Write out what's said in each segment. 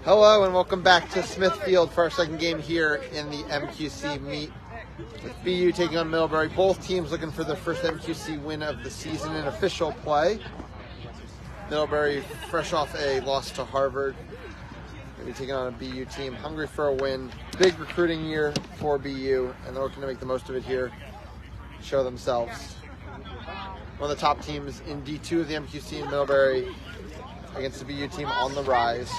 Hello and welcome back to Smithfield for our second game here in the MQC meet. With BU taking on Middlebury. Both teams looking for their first MQC win of the season in official play. Middlebury fresh off a loss to Harvard. Maybe taking on a BU team hungry for a win. Big recruiting year for BU, and they're looking to make the most of it here. Show themselves. One of the top teams in D2 of the MQC in Middlebury against the BU team on the rise.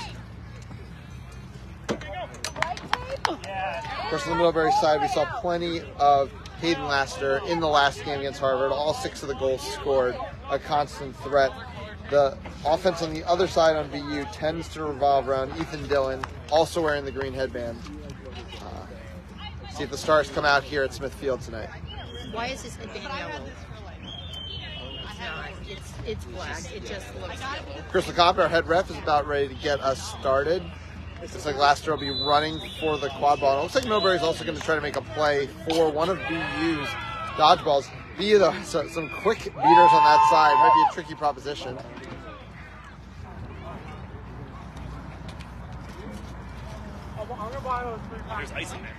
Of course, on the Middlebury side, we saw plenty of Hayden Laster in the last game against Harvard. All 6 of the goals scored, a constant threat. The offense on the other side on BU tends to revolve around Ethan Dillon, also wearing the green headband. See if the Stars come out here at Smithfield tonight. Why is his headband yellow? It's not. It's black. It just looks yellow. Chris LeComte, our head ref, is about ready to get us started. Looks like Laster will be running for the quad ball. It looks like Middlebury's also going to try to make a play for one of BU's dodgeballs. BU, though, some quick beaters on that side. Might be a tricky proposition. There's ice in there.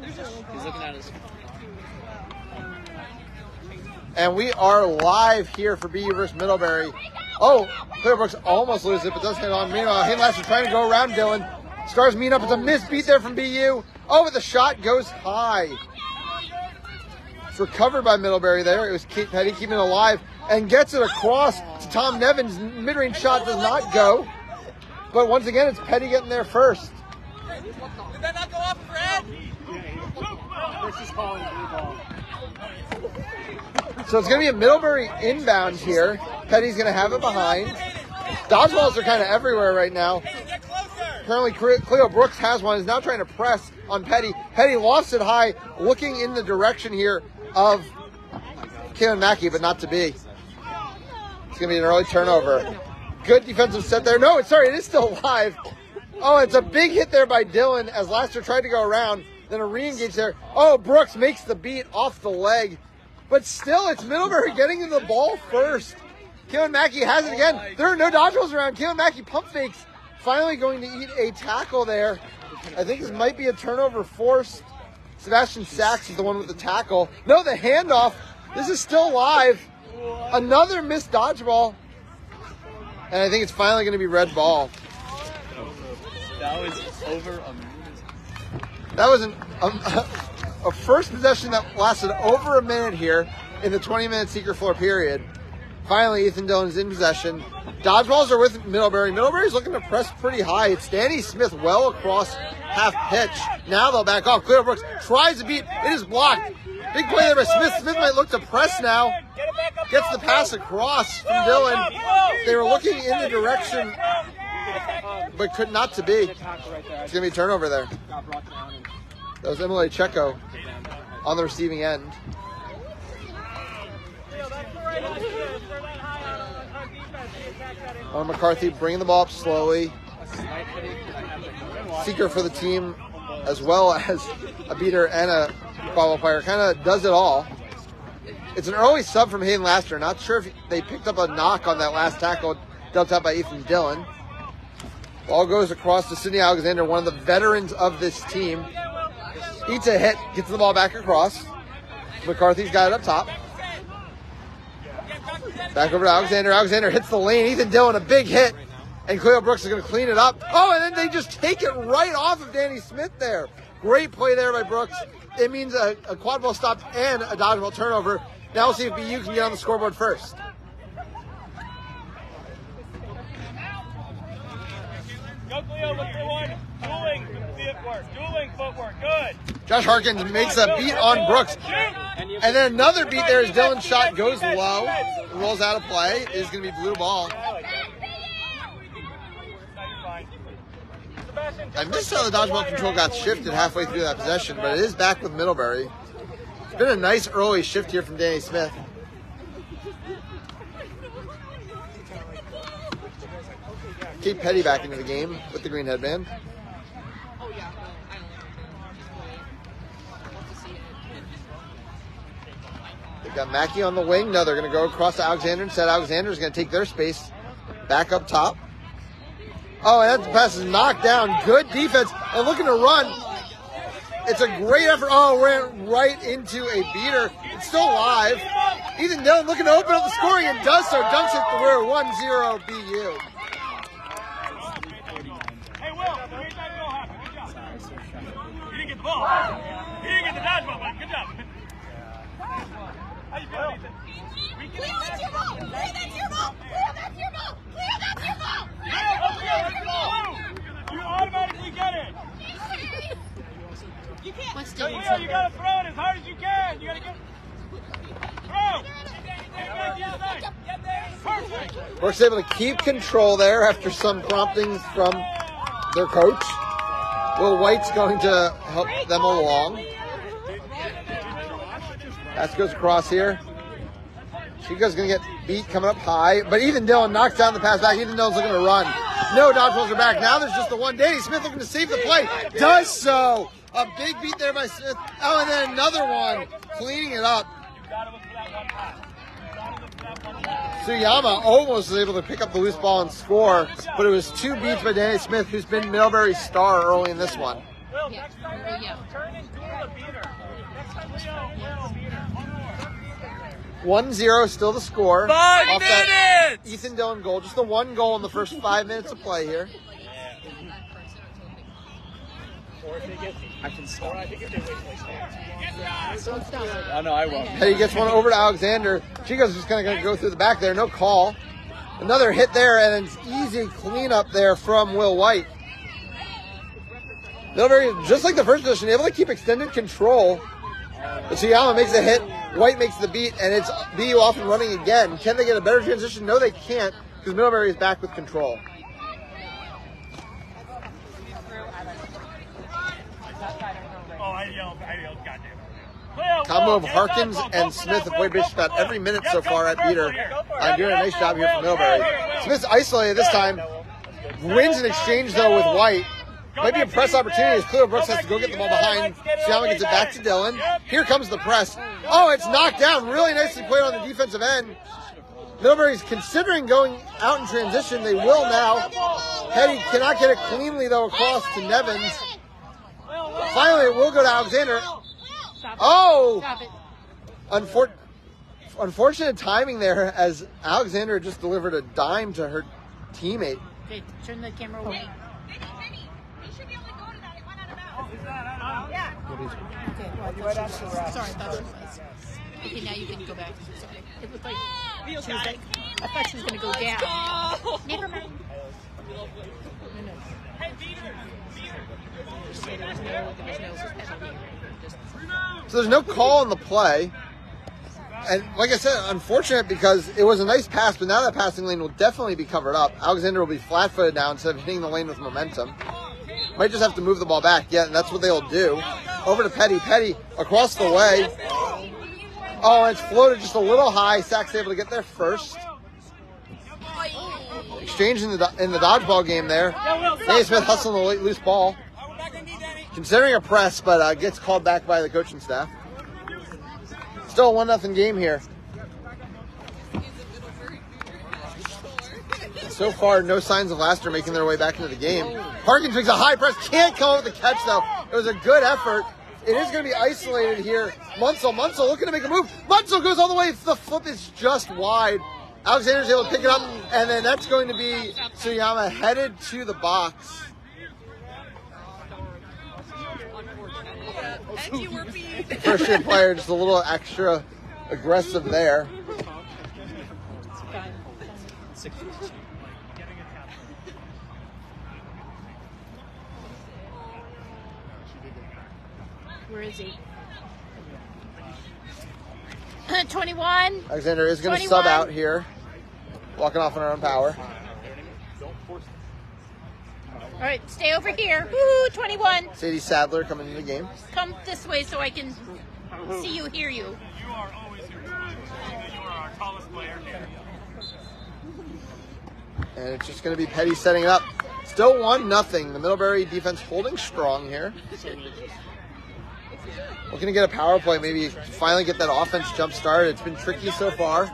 He's looking at his... And we are live here for BU versus Middlebury. Oh, Clearbrooks almost loses it, but does hit on. Meanwhile, Hayden Laster trying to go around Dillon. Stars meet up. It's a missed beat there from BU. Oh, but the shot goes high. It's recovered by Middlebury there. It was Petty keeping it alive and gets it across to Tom Nevins. Mid-range shot does not go. But once again, it's Petty getting there first. Did that not go off, Fred? This is calling blue ball. So it's going to be a Middlebury inbound here. Petty's going to have it behind. Dodgeballs are kind of everywhere right now. Currently, Cleo Brooks has one. Is now trying to press on Petty. Petty lofts it high, looking in the direction here of Kaylin Mackey, but not to be. It's going to be an early turnover. Good defensive set there. No, it is still alive. Oh, it's a big hit there by Dillon as Laster tried to go around. Then a re-engage there. Oh, Brooks makes the beat off the leg. But still, it's Middlebury getting in the ball first. Kaylin Mackey has it again. There are no dodgeballs around. Kaylin Mackey pump fakes. Finally going to eat a tackle there. I think this might be a turnover forced. Sebastian Sachs is the one with the tackle. No, the handoff. This is still live. Another missed dodgeball. And I think it's finally going to be red ball. That was over a minute. That was a first possession that lasted over a minute here in the 20-minute secret floor period. Finally, Ethan Dillon is in possession. Dodgeballs are with Middlebury. Middlebury's looking to press pretty high. It's Danny Smith well across half pitch. Now they'll back off. Cleo Brooks tries to beat. It is blocked. Big play there by Smith. Smith might look to press now. Gets the pass across from Dillon. They were looking in the direction, but could not to be. It's going to be a turnover there. That was Emily Checo on the receiving end. McCarthy bringing the ball up slowly. Seeker for the team, as well as a beater and a ball player. Kind of does it all. It's an early sub from Hayden Laster. Not sure if they picked up a knock on that last tackle dealt out by Ethan Dillon. Ball goes across to Sydney Alexander, one of the veterans of this team. Eats a hit, gets the ball back across. McCarthy's got it up top. Back over to Alexander. Alexander hits the lane. Ethan Dillon, a big hit. And Cleo Brooks is going to clean it up. Oh, and then they just take it right off of Danny Smith there. Great play there by Brooks. It means a quad ball stop and a dodgeball turnover. Now we'll see if BU can get on the scoreboard first. Go, Cleo, look for one. Dueling footwork. Good. Josh Harkins makes a beat on Brooks. And then another beat there as Dillon's shot goes low. Rolls out of play. It is going to be blue ball. I missed how the dodgeball control got shifted halfway through that possession, but it is back with Middlebury. It's been a nice early shift here from Danny Smith. Kate Petty back into the game with the green headband. They've got Mackey on the wing. No, they're going to go across to Alexander instead. Alexander's going to take their space back up top. Oh, and that pass is knocked down. Good defense. And looking to run. It's a great effort. Oh, ran right into a beater. It's still alive. Ethan Dillon looking to open up the scoring and does so. Dunks it through. 1-0 BU. Hey, Will, good job. You didn't get the ball. You didn't get the dodgeball, but good job. How you feeling, Ethan? Cleo, that's your ball! Cleo, that's your ball! Cleo, that's your ball! Cleo, that's your ball! You automatically get it. You can't. What's Cleo, you gotta throw it as hard as you can. You gotta get throw. Perfect. Brooks able to keep control there after some promptings from their coach. Will White's going to help them along. Pass goes across here. Chico's going to get beat coming up high, but Ethan Dillon knocks down the pass back. Ethan Dillon's looking to run. No dodgeballs are back. Now there's just the one. Danny Smith looking to save the play. Does so. A big beat there by Smith. Oh, and then another one. Cleaning it up. Suyama almost was able to pick up the loose ball and score, but it was two beats by Danny Smith, who's been Middlebury's star early in this one. Will, next time, turn and do a beater. Next time, Leo, beater. 1-0 still the score. 5 Off minutes! That Ethan Dillon goal. Just the one goal in the first 5 minutes of play here. I can stop. Oh, no, I won't. Petty gets one over to Alexander. Chico's just going to go through the back there. No call. Another hit there, and an easy cleanup there from Will White. Middlebury, just like the first position, able to keep extended control. But Suyama makes the hit. White makes the beat, and it's BU off and running again. Can they get a better transition? No, they can't, because Middlebury is back with control. Oh, I yelled, goddamn. Combo of Harkins and Smith have played basically about every minute so far at beater. Doing a nice job here for Middlebury. Smith's isolated this time. Wins an exchange, though, with White. Might be a press opportunity as Cleo Brooks has to go get the ball behind. Suyama gets it back to Dillon. Here comes the press. Oh, it's knocked down. Really nicely played on the defensive end. Middlebury's considering going out in transition. They will now. Petty cannot get it cleanly, though, across to Nevins. Finally, it will go to Alexander. Oh! Unfortunate timing there as Alexander just delivered a dime to her teammate. Okay, turn the camera away. Okay, well, sorry, I thought she was. Okay, now you can go back. Sorry. It looked like she was like, I thought she was going to go down. Never mind. No. Just say there was no penalty. So there's no call on the play. And like I said, unfortunate because it was a nice pass, but now that passing lane will definitely be covered up. Alexander will be flat-footed now instead of hitting the lane with momentum. Might just have to move the ball back. Yeah, and that's what they'll do. Over to Petty. Petty across the way. Oh, and it's floated just a little high. Sack's able to get there first. Exchange in the dodgeball game there. Danny Smith hustling the late loose ball. Considering a press, but gets called back by the coaching staff. Still a 1-0 game here. So far, no signs of Laster making their way back into the game. Harkins makes a high press. Can't come up with the catch, though. It was a good effort. It is going to be isolated here. Munsell looking to make a move. Munsell goes all the way. The flip is just wide. Alexander's able to pick it up, and then that's going to be Suyama headed to the box. First year player, just a little extra aggressive there. Where is he? 21. Alexander is going to sub out here. Walking off on her own power. All right, stay over here. Woo, 21. Sadie Sadler coming into the game. Come this way so I can see you, hear you. You are always here. You are our tallest player here. And it's just going to be Petty setting it up. Still 1-0. The Middlebury defense holding strong here. Looking to get a power play, maybe finally get that offense jump started. It's been tricky so far.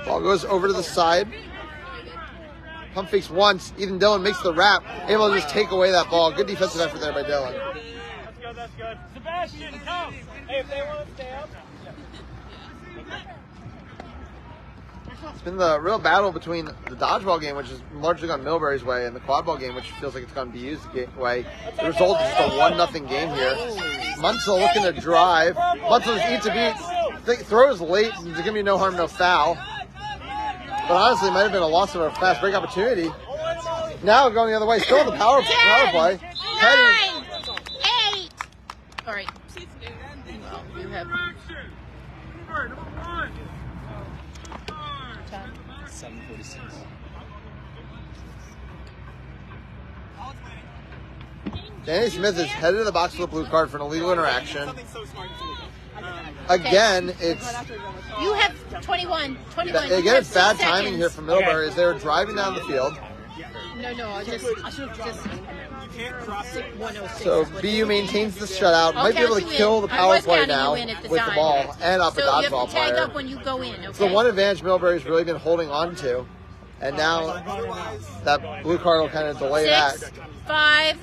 Ball goes over to the side. Pump fakes once. Ethan Dillon makes the wrap. Able to just take away that ball. Good defensive effort there by Dillon. That's good, that's good. Sebastian, come. Hey, if they want to stay up. It's been the real battle between the dodgeball game, which has largely gone Middlebury's way, and the quadball game, which feels like it's gone BU's way. The result is just a 1-0 game here. Munsell looking to drive. Munsell just eats a beat. Throws late. There's going to be no harm, no foul. But honestly, it might have been a loss of a fast break opportunity. Now going the other way. Still in the power play. 9, 8. All right. Well, you have 7:46. Danny Smith is headed to the box with a blue card for an illegal interaction. Again, it's... You have 21. Again, it's bad timing here from Middlebury as they were driving down the field. No, just 106. So BU maintains the shutout. Might be able to kill the power play now with the ball and up a So you dodgeball have to tag player. up when you go in, okay? It's the one advantage Middlebury's really been holding on to. And now that blue card will kind of delay 6, that. 5,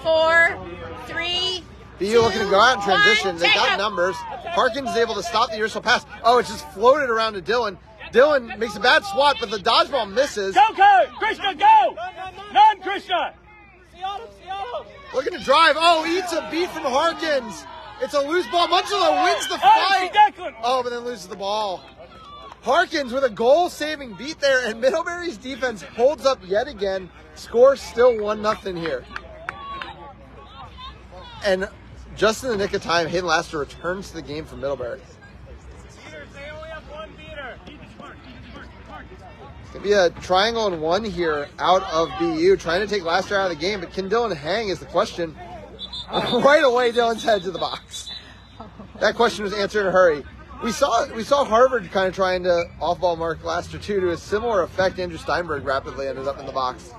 4, 3. BU looking to go out in transition. 1, They tag got up. numbers. Harkins is able to stop the universal pass. Oh, it's just floated around to Dillon. Dillon makes a bad swat, but the dodgeball misses. Go, Kurt! Krishna, go! None, Krishna! Looking to drive. Oh, eats a beat from Harkins. It's a loose ball. Munchelo wins the Oh, fight. Declan! Oh, but then loses the ball. Harkins with a goal-saving beat there, and Middlebury's defense holds up yet again. Score still 1-0 here. And just in the nick of time, Hayden Laster returns to the game for Middlebury. Beaters, they only have one beater. It's going to be a triangle and one here out of BU, trying to take Laster out of the game, but can Dillon hang is the question. Right away, Dillon's head to the box. That question was answered in a hurry. We saw Harvard kind of trying to off-ball mark Laster too. To a similar effect, Andrew Steinberg rapidly ended up in the box.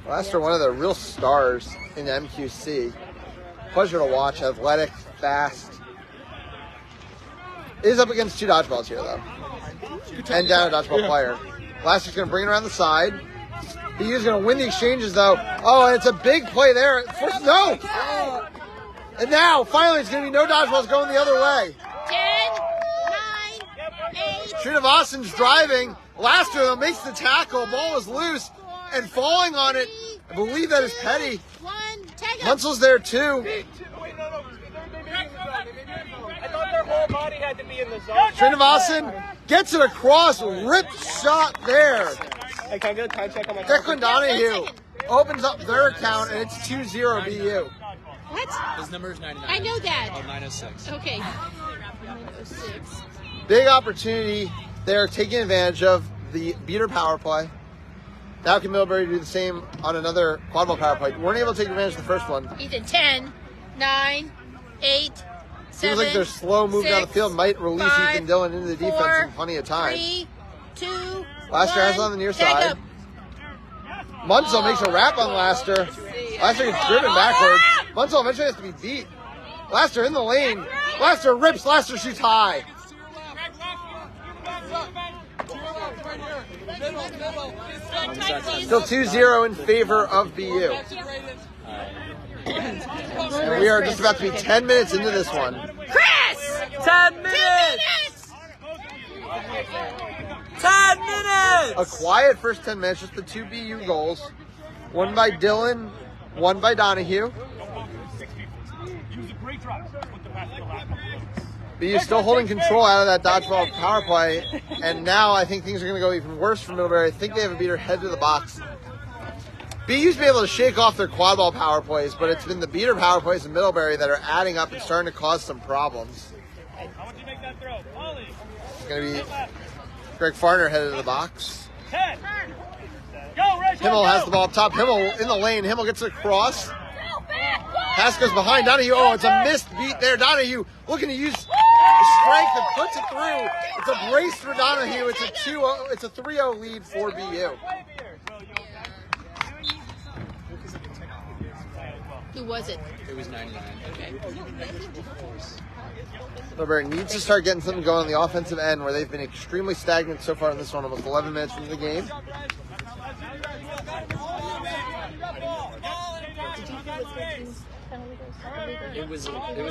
Laster, one of the real stars in the MQC. Pleasure to watch. Athletic, fast. Is up against two dodgeballs here, though. And down a dodgeball player. Laster's going to bring it around the side. BU's going to win the exchanges, though. Oh, and it's a big play there. No! And now, finally, it's going to be no dodgeballs going the other way. 10, 9, 8. Srinivasan's driving. Laster, though, makes the tackle. Ball is loose. And falling on it, I believe that is Petty. 1, tag up. Munsel's there, too. I thought their whole body had to be in the zone. Srinivasan gets it across. Rip shot there. Hey, can I get a time check on my Declan Donahue opens up their account, and it's 2-0 BU. What? His number is 99. I know that. Oh, 906. Okay. 906. Big opportunity there, taking advantage of the beater power play. Now can Middlebury do the same on another quadball power play? Weren't able to take advantage of the first one. Ethan, 10, 9, 8, 7. Seems like their slow move down the field might release 5, Ethan Dillon into the defense 4, in plenty of time. 3, 2, Laster has it 1, on the near tag side. up. Munsell makes a wrap on Laster. Laster gets driven backwards. Munsell eventually has to be beat. Laster in the lane. Laster rips. Laster shoots high. Still 2-0 in favor of BU. And we are just about to be 10 minutes into this one. Chris! 10 minutes! 10 minutes! A quiet first 10 minutes, just the two BU goals. One by Dillon, one by Donahue. BU still holding control out of that dodgeball power play. And now I think things are going to go even worse for Middlebury. I think they have a beater head to the box. BU's been able to shake off their quad ball power plays, but it's been the beater power plays in Middlebury that are adding up and starting to cause some problems. It's going to be Greg Farner headed to the box. Himmel has the ball up top. Himmel in the lane. Himmel gets it across. Pass goes behind Donahue. Oh, it's a missed beat there. Donahue looking to use strength and puts it through. It's a brace for Donahue. It's a 2-0. It's a 3-0 lead for BU. Who was it? It was 99. Okay. Middlebury needs to start getting something going on the offensive end where they've been extremely stagnant so far in this one, almost 11 minutes into the game. It was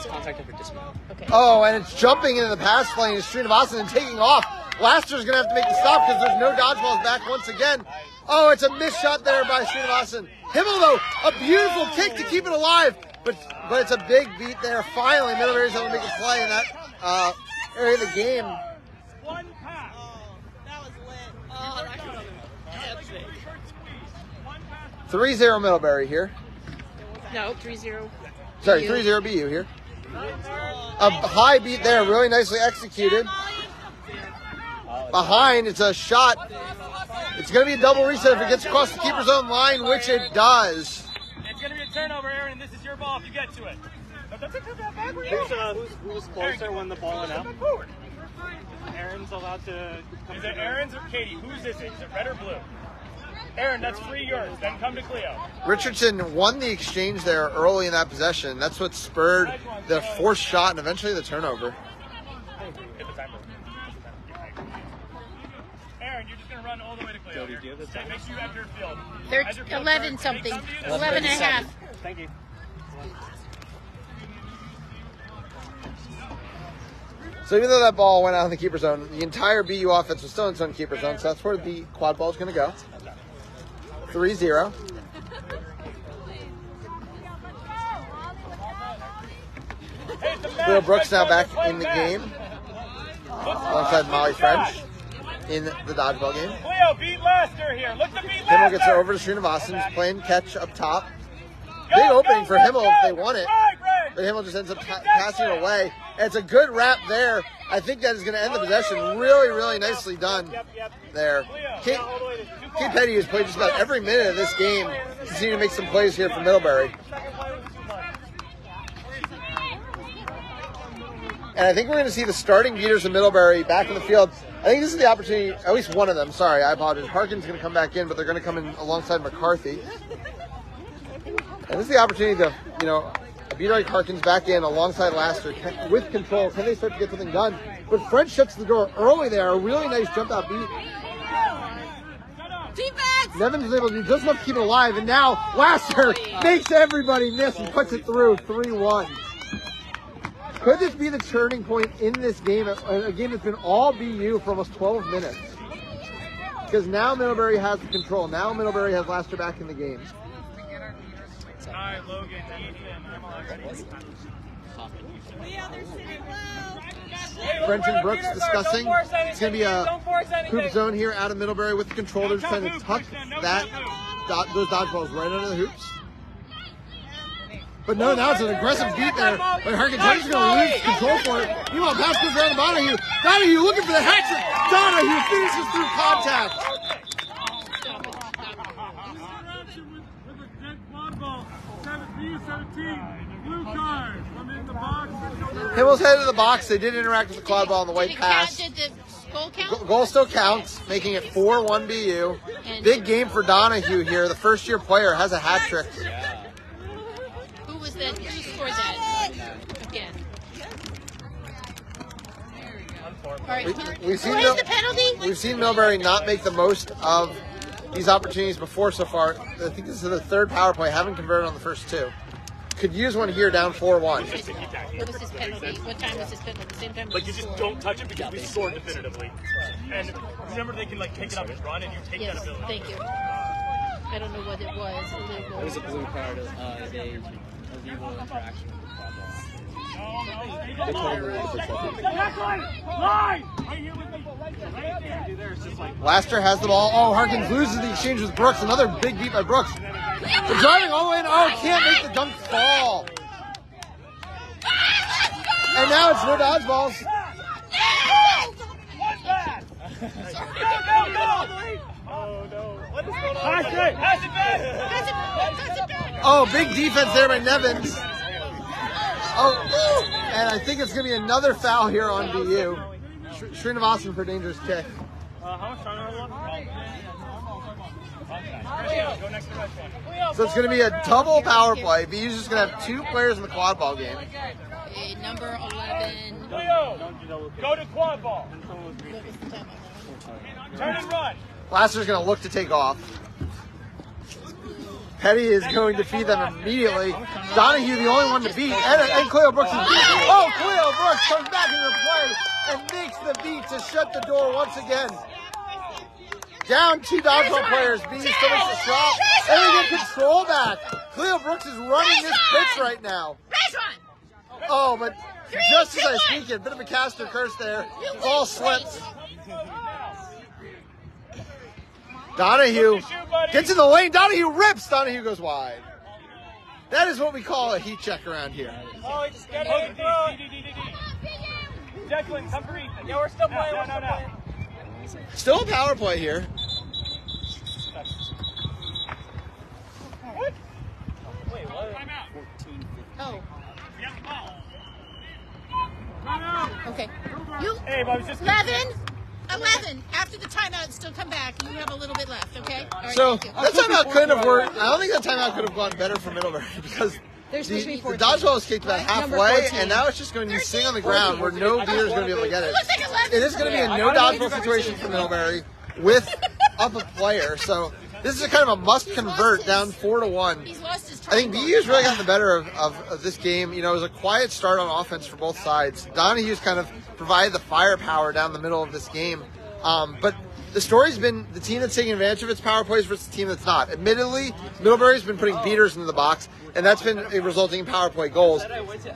contact after dismount. Okay. Oh, and it's jumping into the pass lane. It's Srinivasan and taking off. Laster's going to have to make the stop because there's no dodgeballs back once again. Oh, it's a missed shot there by Srinivasan. Himmel, though, a beautiful kick to keep it alive. But it's a big beat there. Finally, Middlebury's able to make a play in that area of the game. One pass. That was lit. 3-0 Middlebury here. No, 3-0. Sorry, 3-0 BU here. A high beat there, really nicely executed. Behind, it's a shot. It's going to be a double reset if it gets across the keeper's own line, which it does. It's going to be a turnover, Aaron, and this is your ball if you get to it. Who was closer when the ball went out? Aaron's allowed to. Is it Aaron's or Katie? Whose is it? Is it red or blue? Aaron, that's free yours. Then come to Cleo. Richardson won the exchange there early in that possession. That's what spurred the forced shot and eventually the turnover. Hit the timer. Aaron, you're just going to run all the way to Cleo. Jody, do you have the time? Make sure you enter field. They're As your field 11 turns, something. when he comes to you, 11 and a half. Thank you. So even though that ball went out in the keeper zone, the entire BU offense was still in its own keeper zone, so that's where the quad ball is going to go. 3-0. Bill Brooks now back in the game alongside Molly French in the dodgeball game. Cleo, beat Lester here. Look to beat Lester. Himmel gets it over to Srinivasan. He's playing catch up top. Big opening for Himmel if they want it. But Himmel just ends up passing it away. And it's a good wrap there. I think that is going to end the possession. Really, really nicely done there. Kate Petty has played just about every minute of this game. Continue to make some plays here for Middlebury. And I think we're going to see the starting beaters of Middlebury back in the field. I think this is the opportunity, at least one of them, sorry, I apologize. Harkin's going to come back in, but they're going to come in alongside McCarthy. And this is the opportunity to, beat like Harkins back in alongside Laster with control. Can they start to get something done? But French shuts the door early there. A really nice jump out beat. Defense! Nevins was able to do just enough to keep it alive. And now Laster makes everybody miss and puts it through 3-1. Could this be the turning point in this game? A game that's been all BU for almost 12 minutes. Because now Middlebury has the control. Now Middlebury has Laster back in the game. All right, Logan, Ethan, I'm all ready. Leo, they're sitting low. French and Brooks discussing. It's going to be a hoop zone here out of Middlebury with the control. They're just trying to tuck those dodgeballs right under the hoops. But no, now it's an aggressive beat there. But Harkins is going to lose control for it. Meanwhile, pass goes down to Donahue. Donahue looking for the hat trick. Donahue finishes through contact. Himmel's headed to the box. They did interact with the quad ball on the way past. Did the goal count? Goal still counts, making it 4-1 BU. Big game for Donahue here. The first-year player has a hat trick. Who was that? Who scored that? Again. All right. We've seen Where's the penalty? We've seen Middlebury not make the most of these opportunities before so far. I think this is the third power play. Haven't converted on the first two. Could use one here down 4-1. What was his penalty? What time was his penalty? The same time Like, you just don't touch it because we scored definitively. And remember, they can, take it up and run, and you take that Yes, ability. thank you. I don't know what it was. It was a blue card, a illegal interaction with the Laster has the ball. Oh, Harkins loses the exchange with Brooks. Another big beat by Brooks. They're driving all the way in. Oh, can't make the dunk fall. And now it's no dodgeballs. Oh, no. What is going on? Pass it back! Oh, big defense there by Nevins. Oh, and I think it's going to be another foul here on BU. Srinivasan for dangerous kick. How much time are we left? Go next to the next one. So it's going to be a double power play. BU's just going to have two players in the quad ball game. a number 11. Cleo, go to quad ball. What was the time on that? Turn and run. Lassiter's going to look to take off. Petty is going to feed them immediately. Donahue, the only one to beat. And Cleo Brooks is beat. Oh, Cleo Brooks comes back into play and makes the beat to shut the door once again. Down 2 dodgeball players. B still makes a shot. And they get control back. Cleo Brooks is running this pitch right now. Oh, but just as I speak it, bit of a caster curse there. Ball slips. Donahue gets in the lane. Donahue rips. Donahue goes wide. That is what we call a heat check around here. Oh, just get it. Declan, come for Ethan. Yeah, we're still playing. No. Still a power play here. What? Wait, what? Timeout. Oh, We have the ball. okay. You, Hey, but I was just 11. After the timeout, still come back. You have a little bit left, okay? All right, So thank you. that timeout couldn't have worked. I don't think that timeout could have gone better for Middlebury because There's supposed to be the 14. dodgeball was kicked about Number halfway, 14. and now it's just going to be sitting on the ground where no beater is going to be able to get it. Looks like 11. It is going to be a no dodgeball situation for Middlebury with up a player. So this is kind of a must convert down 4-1. He's lost his I think BU's really gotten the better of this game. You know, it was a quiet start on offense for both sides. Donahue's kind of provided the firepower down the middle of this game. But the story's been the team that's taking advantage of its power plays versus the team that's not. Admittedly, Middlebury's been putting beaters into the box, and that's been resulting in power play goals.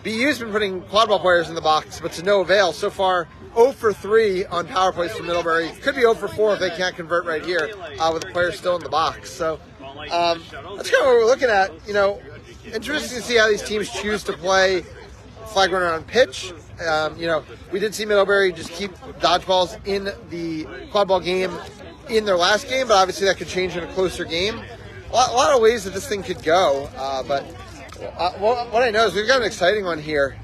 BU's been putting quad ball players in the box, but to no avail. So far, 0 for 3 on power plays for Middlebury. Could be 0 for 4 if they can't convert right here with the player still in the box. So that's kind of what we're looking at. You know, interesting to see how these teams choose to play flag runner on pitch. You know, we did see Middlebury just keep dodgeballs in the quad ball game in their last game, but obviously that could change in a closer game. A lot of ways that this thing could go, but what I know is we've got an exciting one here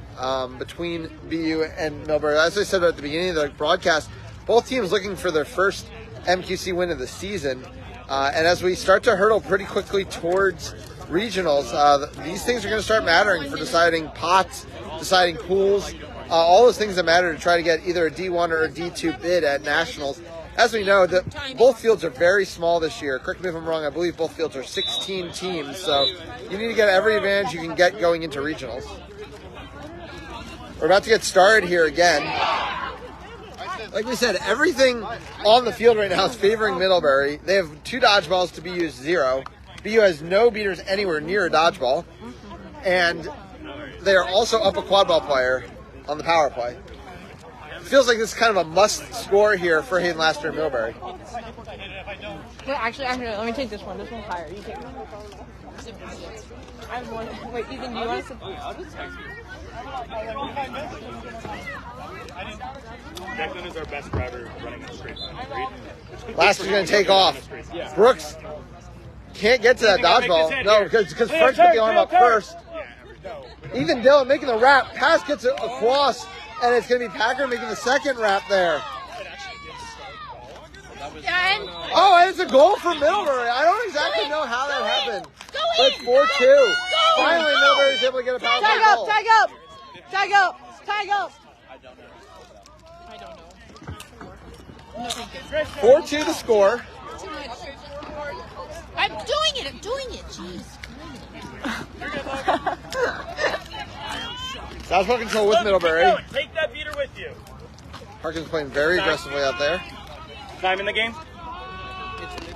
between BU and Middlebury. As I said at the beginning of the broadcast, both teams looking for their first MQC win of the season, and as we start to hurdle pretty quickly towards regionals, these things are going to start mattering for deciding pots, deciding pools, all those things that matter to try to get either a D1 or a D2 bid at nationals. As we know, both fields are very small this year. Correct me if I'm wrong, I believe both fields are 16 teams, so you need to get every advantage you can get going into regionals. We're about to get started here again. Like we said, everything on the field right now is favoring Middlebury. They have 2 dodgeballs to BU's 0. BU has no beaters anywhere near a dodgeball, and they are also up a quad ball player on the power play. It feels like this is kind of a must score here for Hayden Laster and Middlebury. Well, actually, let me take this one. This one's higher. You take it. I have one. Wait, Ethan, do you want to? I'll just text you. Declan is our best driver running the straight line. Laster's going to take off. Brooks can't get to that dodgeball. No, because French put the arm up first. Ethan Dillon making the wrap. Pass gets it across, and it's going to be Packer making the second wrap there. Oh, and it's a goal for Middlebury. I don't exactly know how that happened. But it's 4-2. Finally, Middlebury's able to get a power play goal. Tag up. I don't know. 4-2 to score. I'm doing it. Jeez. Dodgeball control with Middlebury. Take that beater with you. Harkin's playing very aggressively out there. Time in the game.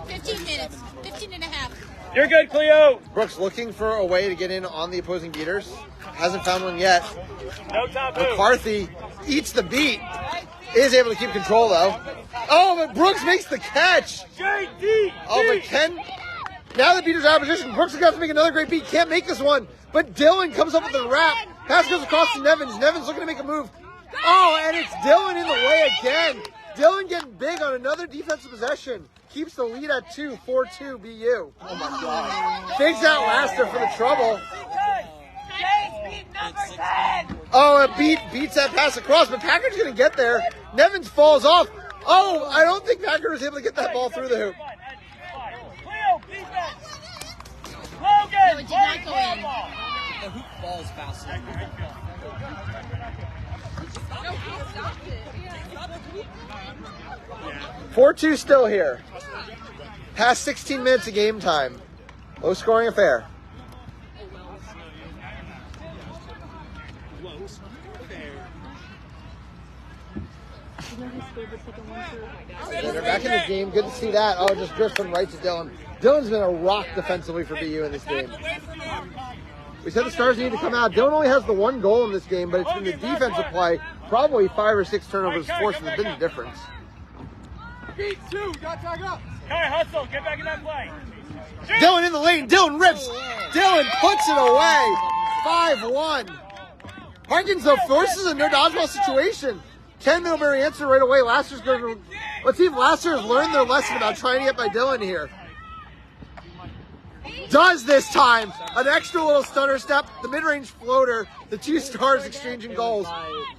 15 minutes. 15 and a half. You're good, Cleo. Brooks looking for a way to get in on the opposing beaters. Hasn't found one yet. No taboo. McCarthy eats the beat. Is able to keep control though. Oh, but Brooks makes the catch. JD. Oh, but Ken. Now the beater's out of position. Brooks is going to have to make another great beat. Can't make this one. But Dillon comes up with the wrap. Pass goes across to Nevins. Nevins looking to make a move. Oh, and it's Dillon in the way again. Dillon getting big on another defensive possession. Keeps the lead at 2, 4-2 BU. Oh my God. Fakes out Laster for the trouble. Oh, it beats that pass across, but Packard's going to get there. Nevins falls off. Oh, I don't think Packard was able to get that ball through the hoop. Cleo, defense. No, it did not go in. The hoop falls faster. Yeah. 4-2 still here. Past 16 minutes of game time. Low scoring affair. They're back in the game. Good to see that. Oh, just drifts from right to Dylan. Dylan's been a rock defensively for BU in this game. We said the Stars need to come out. Dylan only has the one goal in this game, but it's been the defensive play. Probably 5 or 6 turnovers forced has been the difference. Kai, hustle. Get back in that play. Dylan in the lane. Dylan rips. Dylan puts it away. 5-1. Harkins, though, forces a no dodgeball situation. Can Middlebury answer right away? Laster's going to... Let's see if Laster has learned their lesson about trying to get by Dylan here. Does this time. An extra little stunner step. The mid-range floater. The two Stars exchanging goals.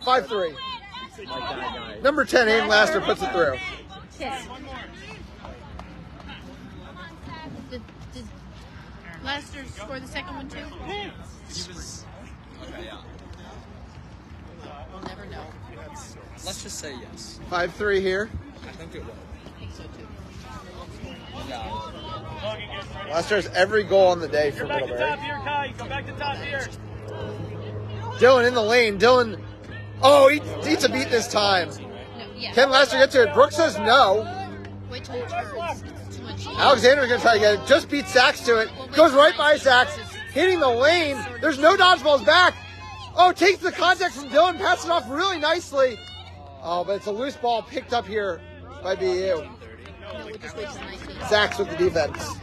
5-3. Number 10, Aiden Laster puts it through. Did Laster score the second one too? We'll never know. Let's just say yes. 5-3 here. I think it will. I think so too. Yeah. Laster has every goal on the day for Go back to Middlebury. top here, Kai. Go back to top here. Dylan in the lane. Dylan, oh, he eats a beat this time. No, yeah. Can Laster get to it? Brooks says no. Wait till he turns. It's too much. Alexander's going to try to get it. Just beats Sachs to it. Goes right by Sachs. Hitting the lane. There's no dodgeballs back. Oh, takes the contact from Dylan. Passes it off really nicely. Oh, but it's a loose ball picked up here by BU. No, we'll just wait till 19. Sachs with the defense.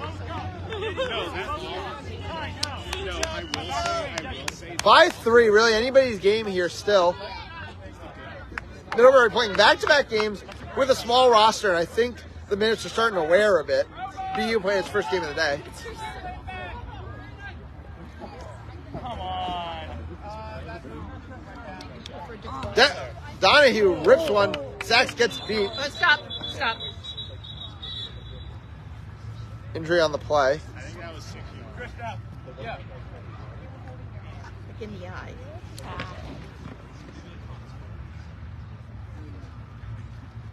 5-3, really anybody's game here still. Middlebury playing back-to-back games with a small roster, and I think the minutes are starting to wear a bit. BU playing its first game of the day. Come on. Donahue rips one. Sachs gets beat. Oh, stop. Stop. Injury on the play. Look in the eye.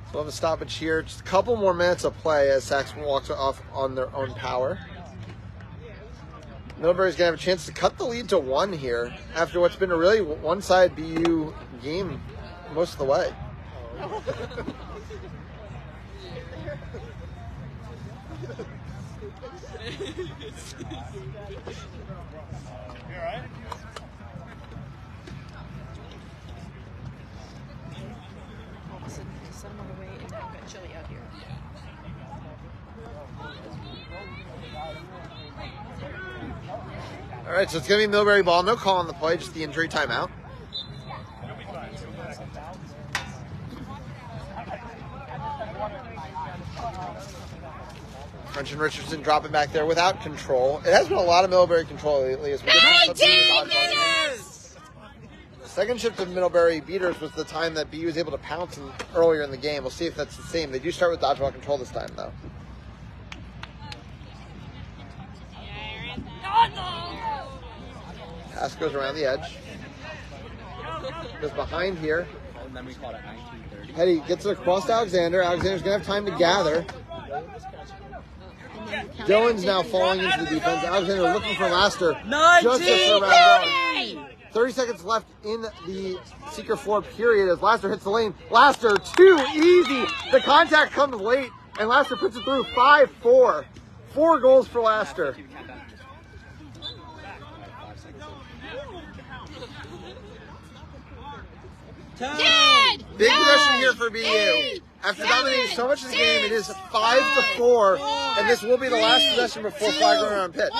So we'll have a stoppage here. Just a couple more minutes of play as Sachs walks off on their own power. Middlebury's going to have a chance to cut the lead to 1 here after what's been a really one-sided BU game most of the way. Set him on the way and now got chilly out here. All right, so it's going to be Middlebury ball. No call on the play, just the injury timeout. French and Richardson dropping back there without control. It has been a lot of Middlebury control lately. As we get 19 minutes! The second shift of Middlebury beaters was the time that BU was able to pounce earlier in the game. We'll see if that's the same. They do start with dodgeball control this time, though. Pass goes around the edge. Goes behind here. And then we caught at 19:30. Petty gets it across to Alexander. Alexander's going to have time to gather. Dylan's now falling into the defense. Alexander looking for Laster. Just gets it around Dylan. 30 seconds left in the Seeker 4 period as Laster hits the lane. Laster, too easy. The contact comes late, and Laster puts it through 5-4. 4 goals for Laster. Big possession here for BU. After dominating so much of the game, it is 5-4, and this will be the last possession before flag runner on pitch.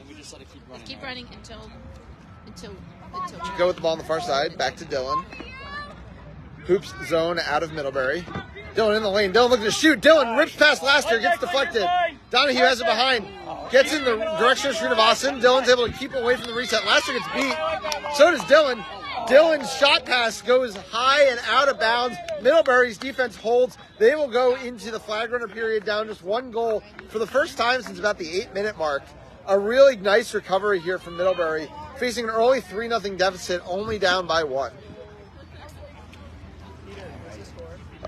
We just let it keep running. Keep running until. Go with the ball on the far side. Back to Dylan. Hoops zone out of Middlebury. Dylan in the lane. Dylan looking to shoot. Dylan rips past Laster. Gets deflected. Donahue has it behind. Gets in the direction of Srinivasan. Dylan's able to keep away from the reset. Laster gets beat. So does Dylan. Dylan's shot pass goes high and out of bounds. Middlebury's defense holds. They will go into the flag runner period down just 1 goal for the first time since about the 8-minute mark. A really nice recovery here from Middlebury, facing an early 3-0 deficit, only down by 1.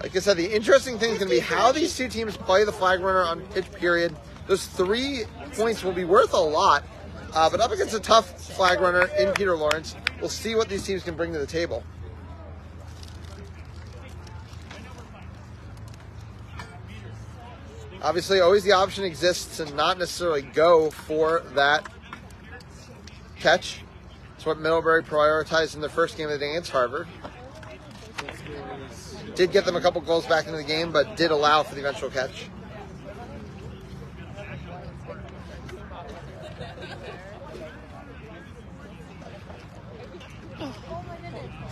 Like I said, the interesting thing is going to be how these two teams play the flag runner on pitch period. Those 3 points will be worth a lot, but up against a tough flag runner in Peter Lawrence, we'll see what these teams can bring to the table. Obviously, always the option exists to not necessarily go for that catch. It's what Middlebury prioritized in their first game of the day against Harvard. Did get them a couple goals back into the game, but did allow for the eventual catch.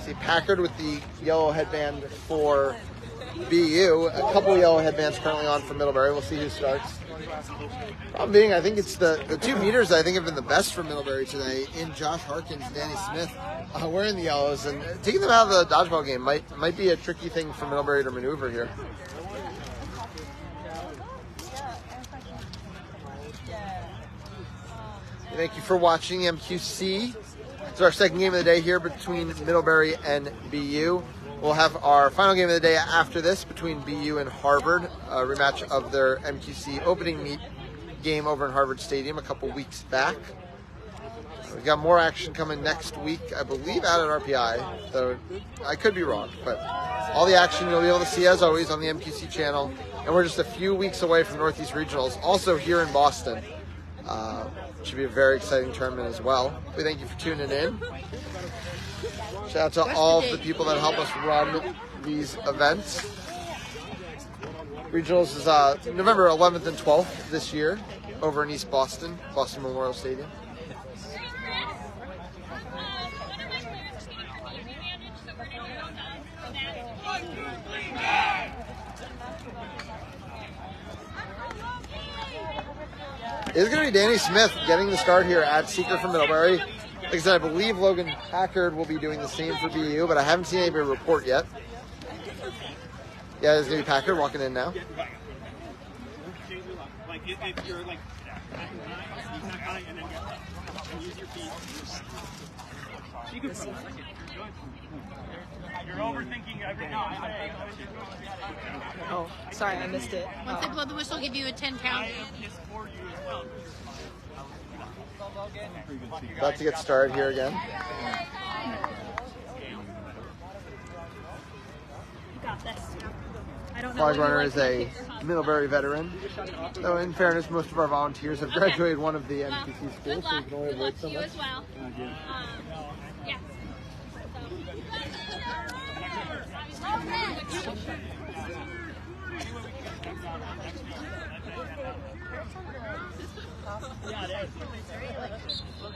See Packard with the yellow headband for BU. A couple yellow headbands currently on for Middlebury. We'll see who starts. Problem being, I think it's the 2 meters that I think have been the best for Middlebury today in Josh Harkins, Danny Smith, wearing the yellows, and taking them out of the dodgeball game might be a tricky thing for Middlebury to maneuver here. Thank you for watching MQC. It's our second game of the day here between Middlebury and BU. We'll have our final game of the day after this between BU and Harvard, a rematch of their MQC opening meet game over in Harvard Stadium a couple weeks back. We've got more action coming next week, I believe, out at RPI, though I could be wrong. But all the action you'll be able to see, as always, on the MQC channel. And we're just a few weeks away from Northeast Regionals, also here in Boston. Should be a very exciting tournament as well. We thank you for tuning in. Shout out to all of the people that help us run these events. Regionals is November 11th and 12th this year over in East Boston, Boston Memorial Stadium. It's going to be Danny Smith getting the start here at Seeker for Middlebury. Like I said, I believe Logan Packard will be doing the same for BU, but I haven't seen anybody report yet. Yeah, there's going to be Packard walking in now. You're overthinking everything. Oh, sorry, I missed it. Once they blow the whistle, give you a 10 count. About to get started here again. Flag runner is a Middlebury veteran. Though in fairness, most of our volunteers have graduated one of the MTC schools, so you can only avoid so much.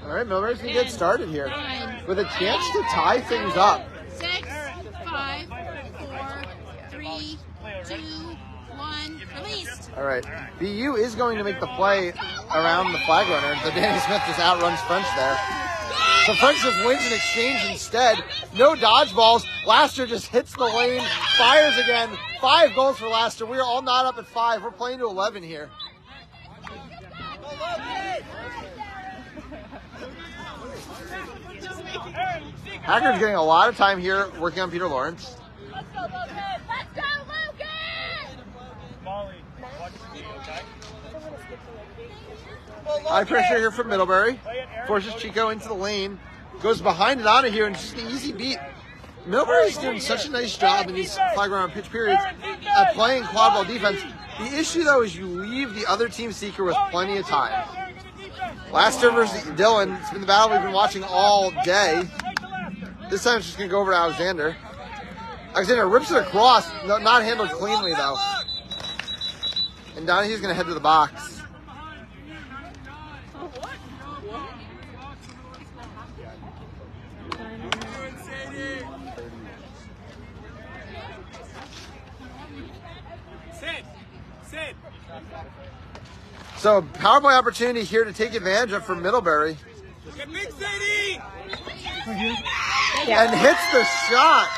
All right, Middlebury's going to get started here with a chance to tie things up. 6, 5, 4, 3, 2, 1, released. All right, BU is going to make the play around the flag runner. So Danny Smith just outruns French there. So French just wins an exchange instead. No dodgeballs. Laster just hits the lane, fires again. 5 goals for Laster. We are all not up at 5. We're playing to 11 here. Packard's getting a lot of time here working on Peter Lawrence. Let's go, Logan! Let's go, Logan! Molly, watch me, okay? High pressure here from Middlebury. Forces Chico into the lane. Goes behind Donahue and just an easy beat. Middlebury's doing such a nice job in these flag runner pitch periods at playing quad ball defense. The issue, though, is you leave the other team Seeker with plenty of time. Laster versus Dylan. It's been the battle we've been watching all day. This time it's just going to go over to Alexander. Alexander rips it across. No, not handled cleanly, though. And Donahue's going to head to the box. So, power play opportunity here to take advantage of for Middlebury. And hits the shot.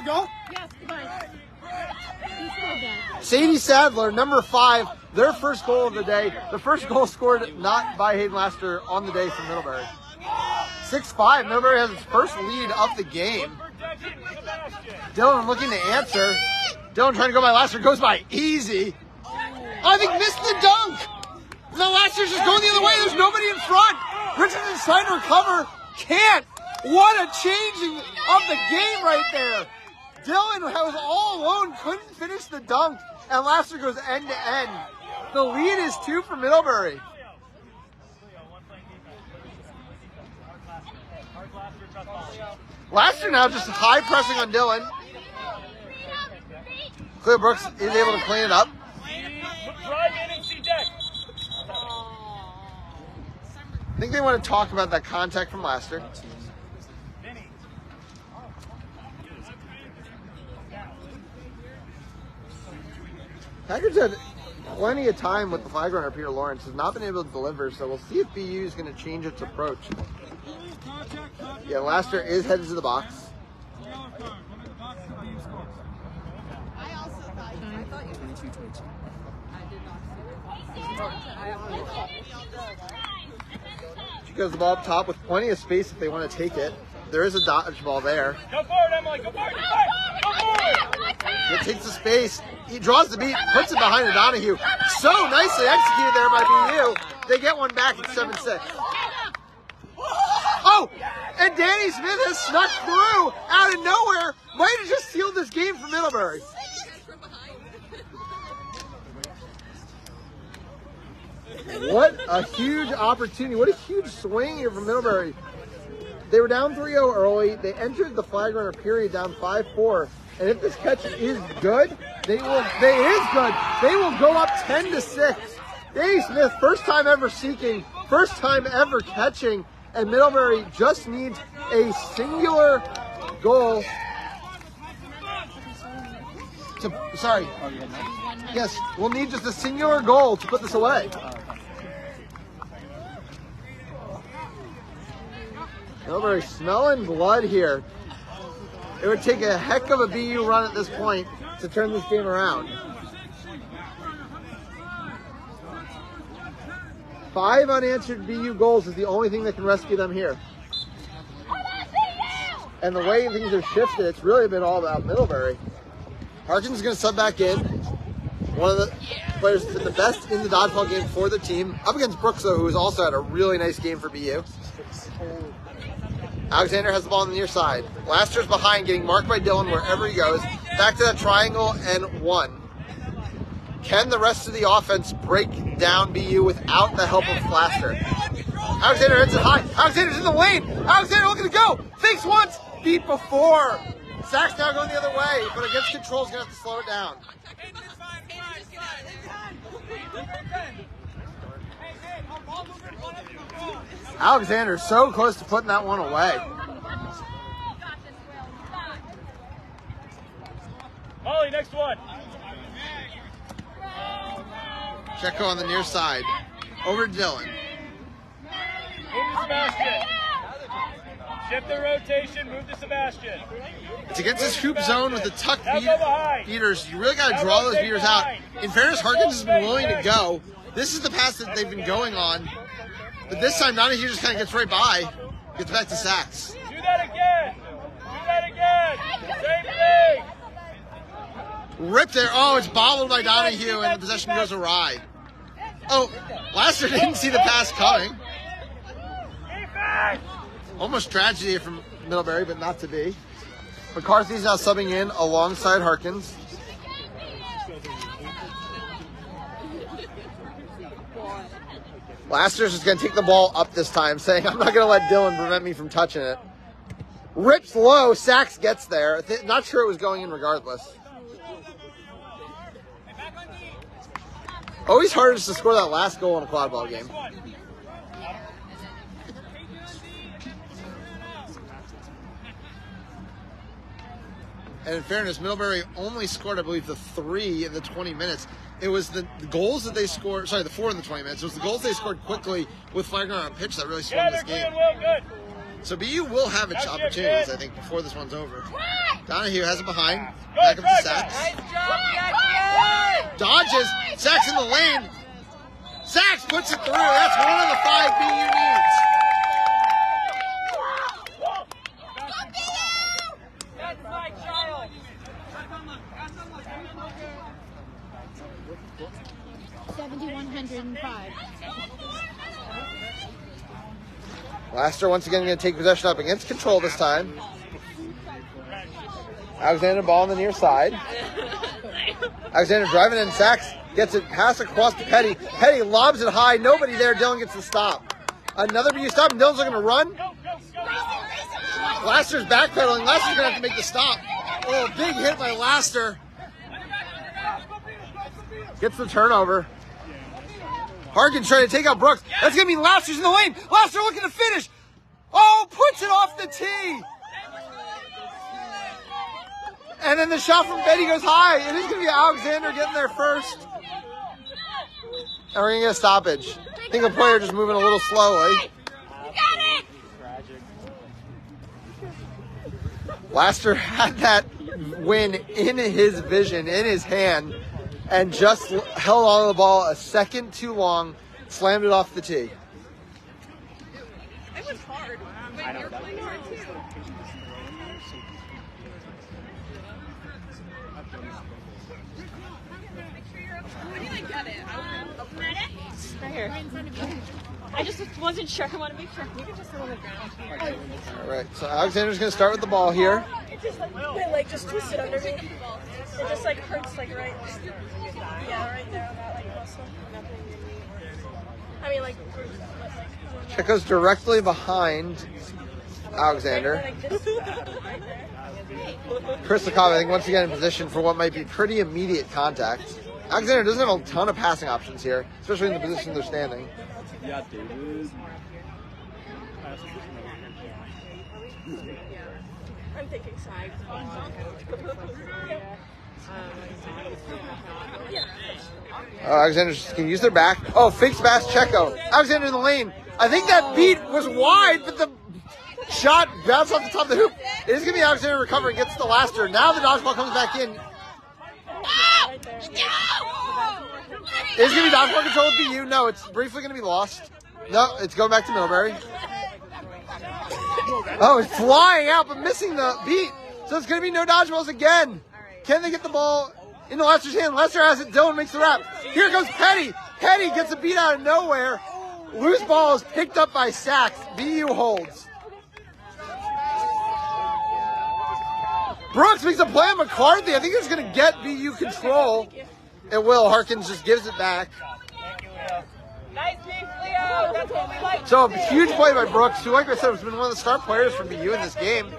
Go? Yes, goodbye. Sadie Sadler, number 5, their first goal of the day. The first goal scored not by Hayden Laster on the day from Middlebury. 6-5. Middlebury has its first lead of the game. Dylan looking to answer. Dylan trying to go by Laster, goes by easy. I think missed the dunk. Now Laster's just going the other way. There's nobody in front. Richardson's trying to recover. Can't. What a changing of the game right there. Dylan was all alone, couldn't finish the dunk, and Laster goes end to end. The lead is 2 for Middlebury. Laster now just high pressing on Dylan. Cleo Brooks is able to clean it up. I think they want to talk about that contact from Laster. Packers had plenty of time with the flag runner, Peter Lawrence, has not been able to deliver, so we'll see if BU is going to change its approach. Yeah, Laster is headed to the box. She goes the ball up top with plenty of space if they want to take it. There is a dodgeball there. Go forward, Emily. Go forward. Go forward. It takes the space. He draws the beat, puts it behind Donahue. So nicely executed there by BU. They get one back at 7-6. Oh, and Danny Smith has snuck through out of nowhere. Might have just sealed this game for Middlebury. What a huge opportunity. What a huge swing here from Middlebury. They were down 3-0 early. They entered the flag runner period down 5-4. And if this catch is good, they will go up 10-6. Danny Smith, first time ever seeking, first time ever catching, and Middlebury just needs a singular goal. Yes, we'll need just a singular goal to put this away. Middlebury smelling blood here. It would take a heck of a BU run at this point to turn this game around. 5 unanswered BU goals is the only thing that can rescue them here. And the way things have shifted, it's really been all about Middlebury. Harkins is going to sub back in. One of the players that's been the best in the dodgeball game for the team. Up against Brooks, though, who has also had a really nice game for BU. Alexander has the ball on the near side. Laster's behind, getting marked by Dylan wherever he goes. Back to that triangle and 1. Can the rest of the offense break down BU without the help of Laster? Alexander hits it high. Alexander's in the lane. Alexander looking to go. Thinks once, beat before. Sachs now going the other way, but against control is going to have to slow it down. Alexander so close to putting that one away. Molly, next one. Checo on the near side. Over to Dylan. Move to Sebastian. Shift the rotation, move to Sebastian. It's against this hoop zone with the tuck Now go behind. beaters. You really got to draw those beaters out. In fairness, Harkins has been willing to go. This is the pass that they've been going on. But this time, Donahue just kind of gets right by. Gets back to Sachs. Do that again. Do that again. Same thing. Rip there. Oh, it's bobbled by Donahue, and the possession goes awry. Oh, Laster didn't see the pass coming. Almost tragedy from Middlebury, but not to be. McCarthy's now subbing in alongside Harkins. Laster's just going to take the ball up this time, saying, I'm not going to let Dylan prevent me from touching it. Rips low. Sachs gets there. Not sure it was going in regardless. Always hardest to score that last goal in a quad ball game. And in fairness, Middlebury only scored, I believe, the 3 in the 20 minutes. It was the goals that they scored, sorry, the 4 in the 20 minutes. It was the goals they scored quickly with flag runner on pitch that really swung this game. So BU will have its opportunities, I think, before this one's over. Donahue has it behind. Back up to Sachs. Dodges. Sachs in the lane. Sachs puts it through. That's one of the 5 BU needs. That's my child. 7,105. Laster once again going to take possession up against control this time. Alexander ball on the near side. Alexander driving in. Sachs gets it pass across to Petty. Petty lobs it high. Nobody there. Dylan gets the stop. Another BU stop. And Dylan's looking to run. Laster's backpedaling. Laster's going to have to make the stop. Oh, big hit by Laster. Gets the turnover. Harkins trying to take out Brooks. That's going to mean Laster's in the lane. Laster looking to finish. Oh, puts it off the tee. And then the shot from Betty goes high. It is going to be Alexander getting there first. And we're going to get a stoppage. I think the player just moving a little slowly. Laster had that win in his vision, in his hand, and just held on to the ball a second too long, slammed it off the tee. It was hard, but you're playing hard too. How do you like get it? Right here. I just wasn't sure. I want to make sure. You can just sit on the ground. All right, so Alexander's going to start with the ball here. It just like my leg just twisted under me. It just like hurts like right. Yeah, right there on that like muscle. I mean like. Chico's directly behind Alexander. Krislikov, I think, once again in position for what might be pretty immediate contact. Alexander doesn't have a ton of passing options here, especially in the position they're standing. Yeah, David. I'm thinking side. Alexander can use their back. Oh, fakes pass Checo. Alexander in the lane. I think that beat was wide, but the shot bounced off the top of the hoop. It is going to be Alexander recovering, gets the Laster. Now the dodgeball comes back in. It is going to be dodgeball control with BU. No, it's briefly going to be lost. No, it's going back to Middlebury. Oh, it's flying out, but missing the beat. So it's going to be no dodgeballs again. Can they get the ball into Lester's hand? Lester has it. Dylan makes the wrap. Here goes Petty. Petty gets a beat out of nowhere. Loose ball is picked up by Sachs. BU holds. Brooks makes a play on McCarthy. I think it's going to get BU control. It will. Harkins just gives it back. Nice beef, Leo. That's what we like. So a huge play by Brooks, who, like I said, has been one of the star players for BU in this game.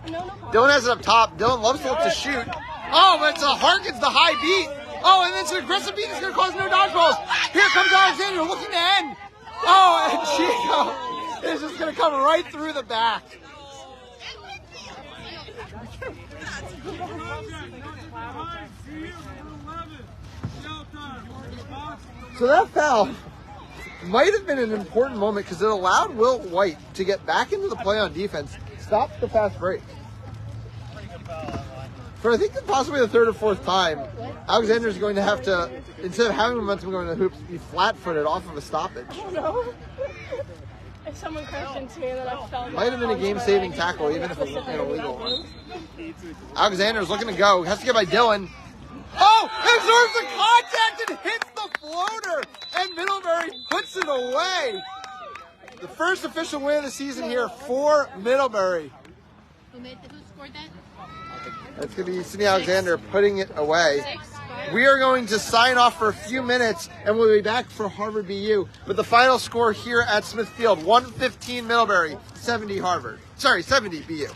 Dylan has it up top. Dylan loves to look to shoot. Oh, but it's a Harkins, the high beat. Oh, and it's an aggressive beat that's going to cause no dodgeballs. Here comes Alexander looking to end. Oh, and Chico is just going to come right through the back. So that foul might have been an important moment because it allowed Will White to get back into the play on defense, stop the fast break. For I think possibly the third or fourth time, Alexander's going to have to, instead of having momentum going to the hoops, be flat-footed off of a stoppage. Oh no. If someone crashed into me and then I fell. Might have been a game-saving tackle, even if it wasn't an illegal one. Alexander's looking to go. Has to get by Dylan. Oh! Absorbs the contact and hits the floater! And Middlebury puts it away! The first official win of the season here for Middlebury. Who scored that? It's going to be Sydney Alexander putting it away. We are going to sign off for a few minutes, and we'll be back for Harvard BU with the final score here at Smith Field. 115 Middlebury, 70 Harvard. Sorry, 70 BU.